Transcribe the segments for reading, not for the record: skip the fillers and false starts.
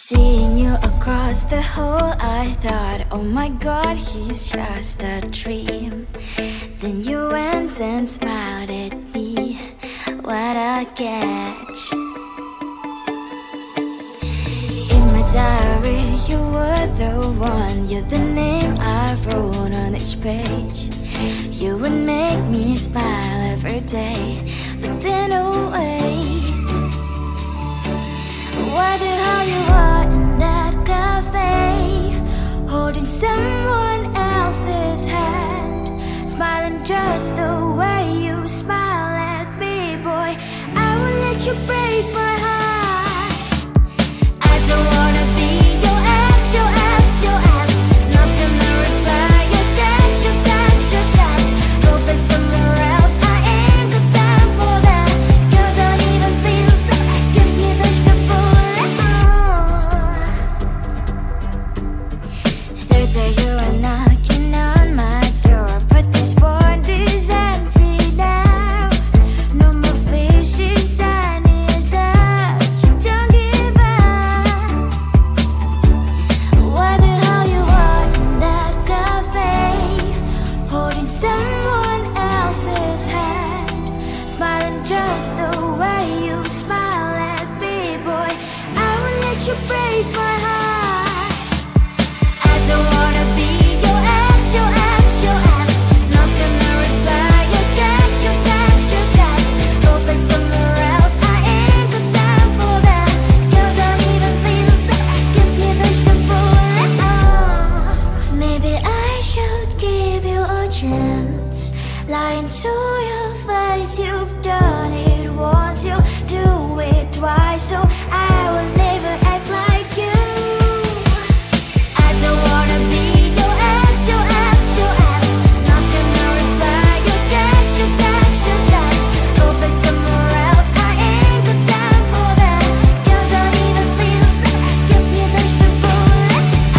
Seeing you across the hall, I thought, oh my God, he's just a dream. Then you went and smiled at me. What a catch. In my diary, you were the one. You're the name I wrote on each page. You would make me smile every day. But then, oh wait, what the hell you are in that cafe, holding someone else's hand, smiling just the way you smile at me, boy. I will let you break my heart. I don't wanna be your ex, your ex, your ex. Not gonna reply your text, your text, your text. Go play somewhere else, I ain't got time for that. You don't even feel so, gives me vegetable. Third day you are knocking on my door, but this board is empty now. No more fishes, sun is up. You don't give up. What the hell you are in that cafe, holding someone else's hand, smiling just the way you smile at me, boy. I will let you break my heart. I don't wanna be your ex, your ex, your ex. Not gonna reply your text, your text, your text. Go play somewhere else, I ain't got time for that. You don't even feel so, gives you vegetable. Maybe I should give you a chance. Lying to your face, you've done it once, you do it twice, so I will never act like you. I don't wanna be your ex, your ex, your ex. Not gonna reply your text, your text, your text. Go play somewhere else, I ain't got time for that. You don't even feel so, gives you vegetable.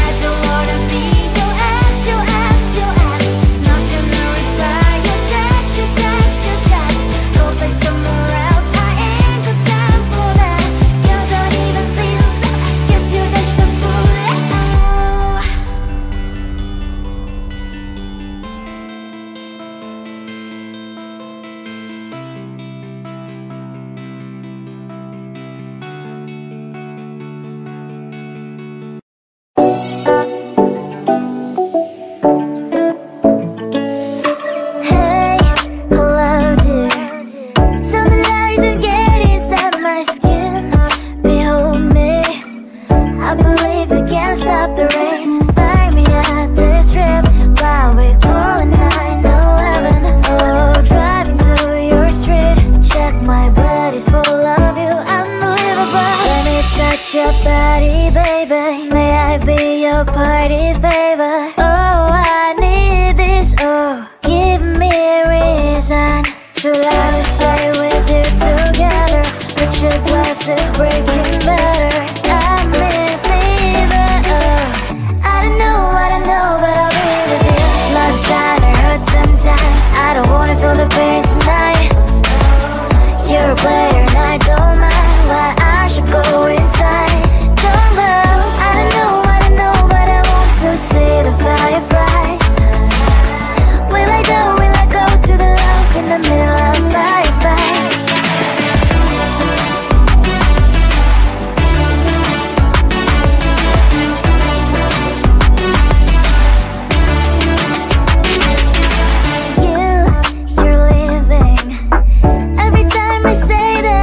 I don't wanna be your ex, your ex, your ex. Not gonna reply your text, your text, your text. Go play somewhere else, I ain't got time for that. You don't even feel so, gives you vegetable. Hey, hello dear. Something isn't getting inside my skin. Behold me, I believe we can't stop the rain. Start me at this trip while we calling 911. Oh, driving to your street, check my body's full of you, unbelievable. Let me touch your body, baby. May I be your party favor? Oh, I need this. Oh, give me a reason to let us stay with you together. With your glasses breaking better. I'm in fever. Oh, I don't know, but I'll be with you. Love's trying to hurt sometimes. I don't wanna feel the pain tonight. You're a player and I don't mind why I should go inside. Don't go. I don't know, but I want to see the fireflies. Will I go to the love in the middle of firefight? You're leaving. Every time I say that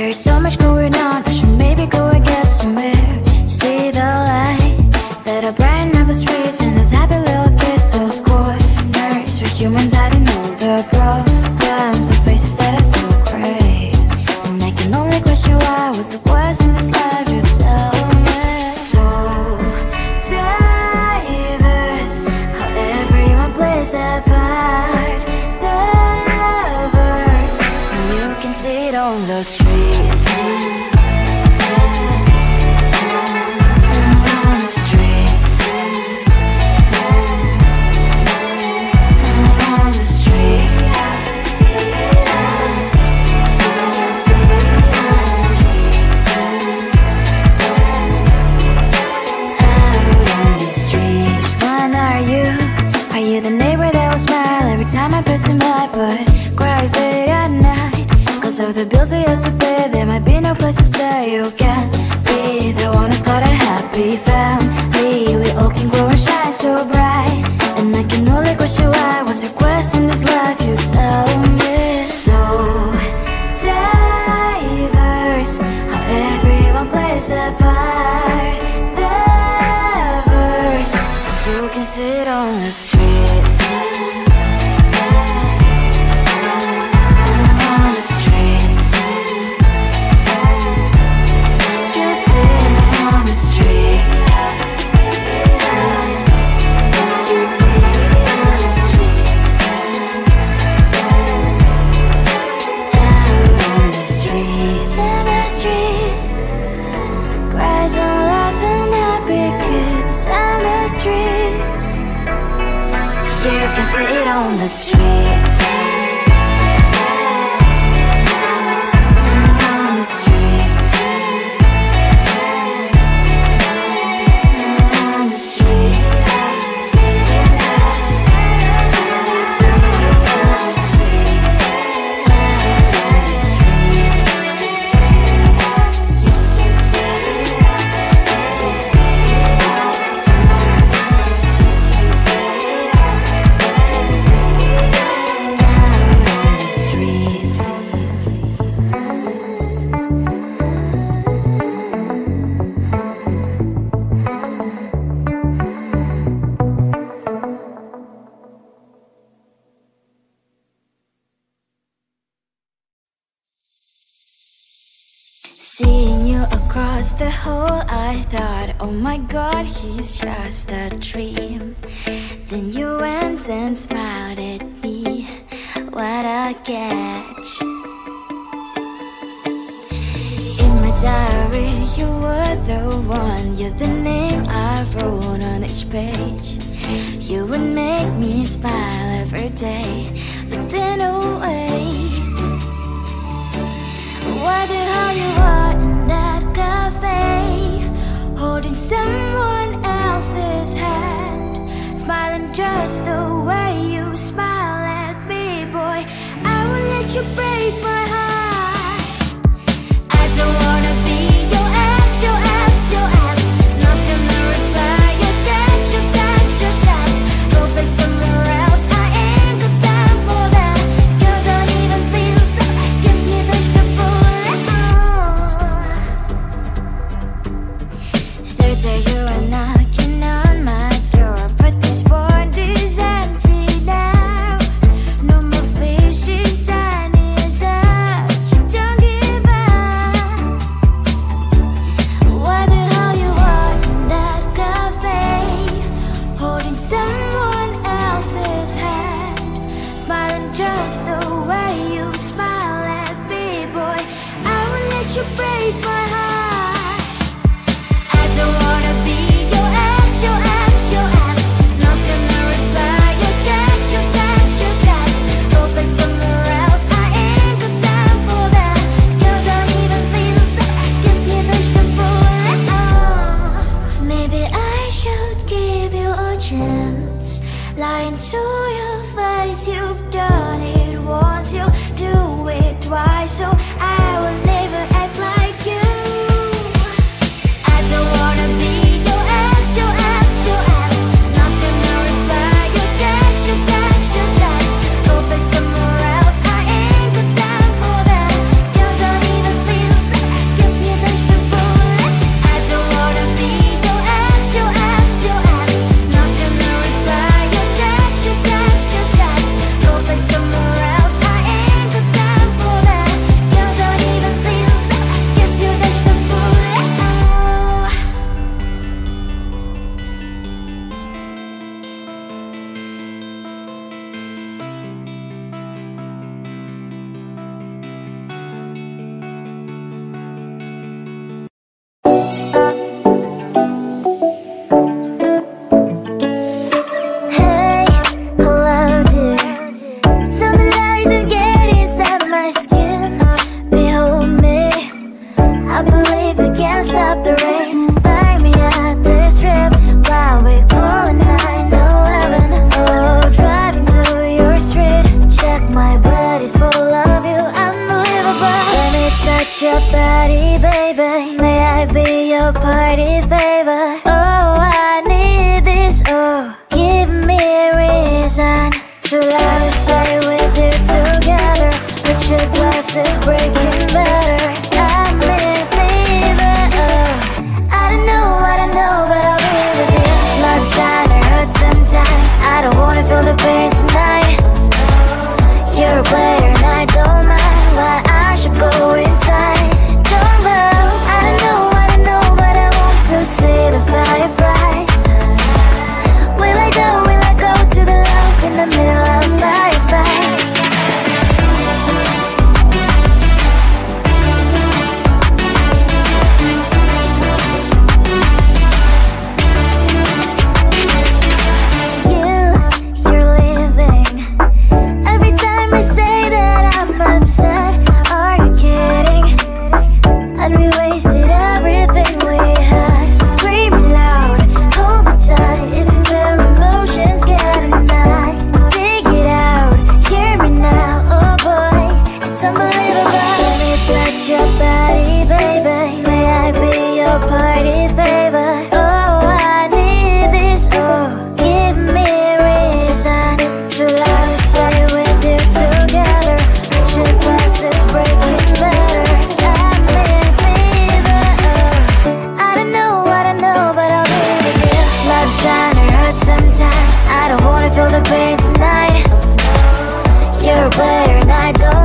There's so much going on, I should maybe go and get somewhere. See the lights that are brighten up the streets, and those happy little kids, those corners where humans hiding all the problems, the faces that are so gray. And I can only question why, what's the worst in this life, you tell me. So diverse, how everyone plays their part. The verse, and you can see it on the streets. Time I'm passing by, but cries late at night. Cause of the bills I used to pay, there might be no place to stay. You can't be the one who's got a happy family. We all can grow and shine so bright. And I can only question why, what's the quest in this life, you tell me. So diverse, how everyone plays their part. The verse, you can see it on the streets. You can see it on the streets. On the streets. On the streets. Seeing you across the hall, I thought, oh my god, he's just a dream. Then you went and smiled at me, what a catch. In my diary, you were the one, you're the name I wrote on each page. You would make me smile every day, but then oh wait, why the hell you are in that cafe, holding someone else's hand, smiling just the way you smile at me, boy. I will let you break my heart. I don't wanna be your ex, your ex, your ex. Not gonna reply your text, your text, your text. Go play somewhere else, I ain't got time for that. Girl, don't even feel so, gives me vegetable. Third day you are knocking on my door, but this board is empty now. No more fishes, sun is up, you don't give up. Why the hell you are in that cafe, holding someone else's hand, smiling just the way you smile at me, boy. I will let you break my heart. I don't wanna be your ex, your ex, your ex. Not gonna reply your text, your text, your text. Go play somewhere else, I ain't got time for that. Girl, don't even feel so, gives me vegetable. Maybe I should give you a chance. Lying to your face, you've done it once, you do it twice, so I will never act like you. I don't wanna be your ex, your ex, your ex. Not gonna reply your text, your text, your text. Go play somewhere else, I ain't got time for that. Girl, don't even feel True love, stay with you together. Put your glasses breaking better. I'm in fever. I don't know, but I'll be with you. Love shine or hurt sometimes. I don't wanna feel the pain tonight. You're a player and I don't mind why I should go inside. Don't go. I don't know, but I want to see the fireflies. We let go to the love in the middle of firefight. You're leaving. Every time I say that I'm upset, are you kidding? And we wasted everything we had. Screaming loud, hold me tight. If you feel emotions getting high, dig it out, hear me now. Oh boy, it's unbelievable. Let me touch your body, baby. May I be your party favor? Oh, I need this. Oh, give me reason to love, stay with you together. Put your glasses breaking better. I'm in fever. I don't know, but I'll be with you. Love shine or hurt sometimes. I don't wanna feel the pain tonight. You're a player and I don't